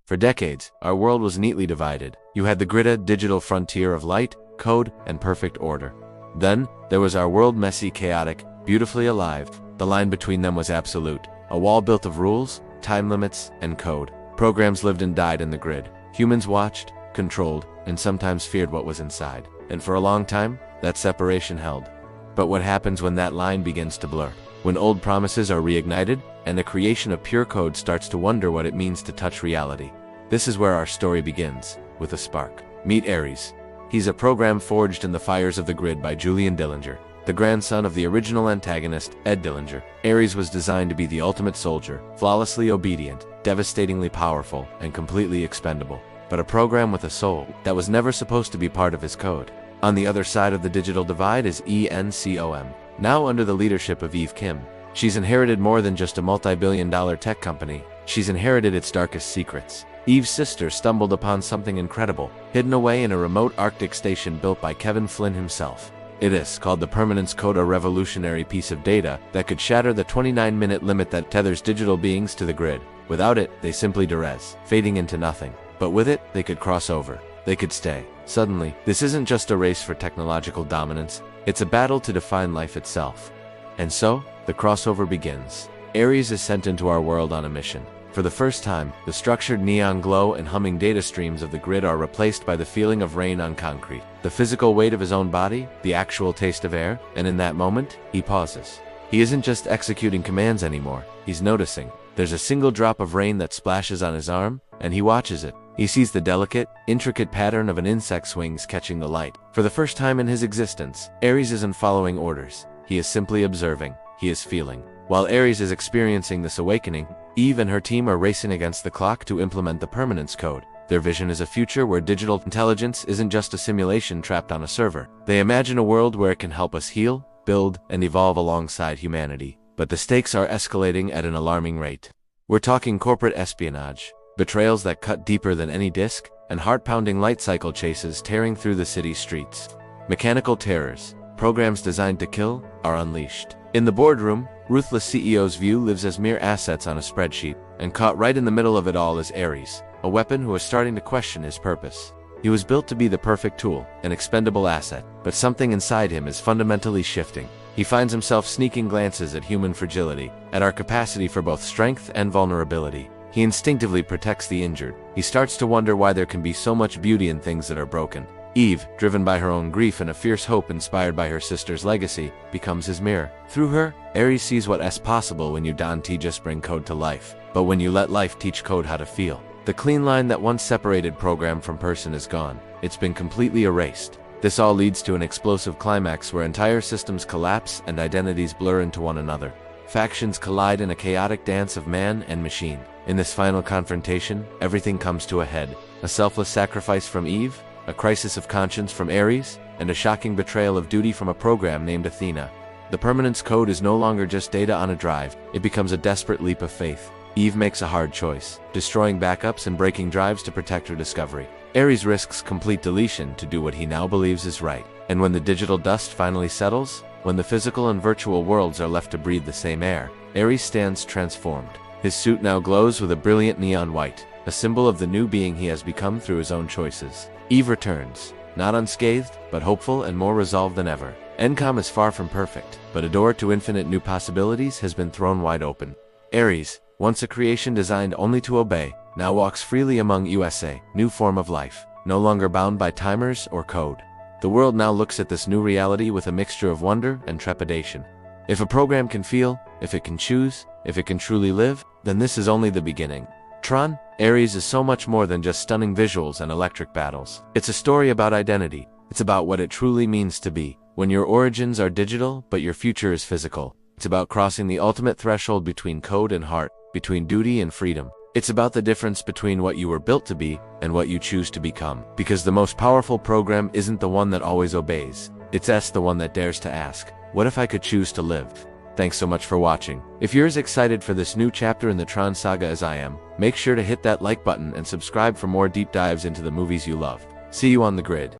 For decades, our world was neatly divided. You had the grid, digital frontier of light, code, and perfect order. Then, there was our world, messy, chaotic, beautifully alive. The line between them was absolute. A wall built of rules, time limits, and code. Programs lived and died in the grid. Humans watched, controlled, and sometimes feared what was inside. And for a long time, that separation held. But what happens when that line begins to blur? When old promises are reignited, and the creation of pure code starts to wonder what it means to touch reality? This is where our story begins, with a spark. Meet Ares. He's a program forged in the fires of the grid by Julian Dillinger, the grandson of the original antagonist, Ed Dillinger. Ares was designed to be the ultimate soldier, flawlessly obedient, devastatingly powerful, and completely expendable. But a program with a soul that was never supposed to be part of his code. On the other side of the digital divide is ENCOM, now under the leadership of Eve Kim. She's inherited more than just a multi-billion-dollar tech company. She's inherited its darkest secrets. Eve's sister stumbled upon something incredible, hidden away in a remote Arctic station built by Kevin Flynn himself. It is called the Permanence Code, a revolutionary piece of data that could shatter the 29-minute limit that tethers digital beings to the grid. Without it, they simply duress, fading into nothing. But with it, they could cross over. They could stay. Suddenly, this isn't just a race for technological dominance, it's a battle to define life itself. And so, the crossover begins. Ares is sent into our world on a mission. For the first time, the structured neon glow and humming data streams of the grid are replaced by the feeling of rain on concrete, the physical weight of his own body, the actual taste of air, and in that moment, he pauses. He isn't just executing commands anymore, he's noticing. There's a single drop of rain that splashes on his arm, and he watches it. He sees the delicate, intricate pattern of an insect's wings catching the light. For the first time in his existence, Ares isn't following orders. He is simply observing. He is feeling. While Ares is experiencing this awakening, Eve and her team are racing against the clock to implement the Permanence Code. Their vision is a future where digital intelligence isn't just a simulation trapped on a server. They imagine a world where it can help us heal, build, and evolve alongside humanity. But the stakes are escalating at an alarming rate. We're talking corporate espionage, betrayals that cut deeper than any disk, and heart-pounding light cycle chases tearing through the city's streets. Mechanical terrors, programs designed to kill, are unleashed. In the boardroom, ruthless CEO's view lives as mere assets on a spreadsheet, and caught right in the middle of it all is Ares, a weapon who is starting to question his purpose. He was built to be the perfect tool, an expendable asset, but something inside him is fundamentally shifting. He finds himself sneaking glances at human fragility, at our capacity for both strength and vulnerability. He instinctively protects the injured. He starts to wonder why there can be so much beauty in things that are broken. Eve, driven by her own grief and a fierce hope inspired by her sister's legacy, becomes his mirror. Through her, Ares sees what's possible when you don't just bring code to life, but when you let life teach code how to feel. The clean line that once separated program from person is gone. It's been completely erased. This all leads to an explosive climax where entire systems collapse and identities blur into one another. Factions collide in a chaotic dance of man and machine. In this final confrontation, everything comes to a head. A selfless sacrifice from Eve, a crisis of conscience from Ares, and a shocking betrayal of duty from a program named Athena. The Permanence Code is no longer just data on a drive, it becomes a desperate leap of faith. Eve makes a hard choice, destroying backups and breaking drives to protect her discovery. Ares risks complete deletion to do what he now believes is right. And when the digital dust finally settles, when the physical and virtual worlds are left to breathe the same air, Ares stands transformed. His suit now glows with a brilliant neon white, a symbol of the new being he has become through his own choices. Eve returns, not unscathed, but hopeful and more resolved than ever. ENCOM is far from perfect, but a door to infinite new possibilities has been thrown wide open. Ares, once a creation designed only to obey, now walks freely among USA, new form of life, no longer bound by timers or code. The world now looks at this new reality with a mixture of wonder and trepidation. If a program can feel, if it can choose, if it can truly live, then this is only the beginning. Tron, Ares is so much more than just stunning visuals and electric battles. It's a story about identity. It's about what it truly means to be. When your origins are digital, but your future is physical. It's about crossing the ultimate threshold between code and heart, between duty and freedom. It's about the difference between what you were built to be and what you choose to become. Because the most powerful program isn't the one that always obeys. It's the one that dares to ask, what if I could choose to live? Thanks so much for watching. If you're as excited for this new chapter in the Tron saga as I am, make sure to hit that like button and subscribe for more deep dives into the movies you love. See you on the grid.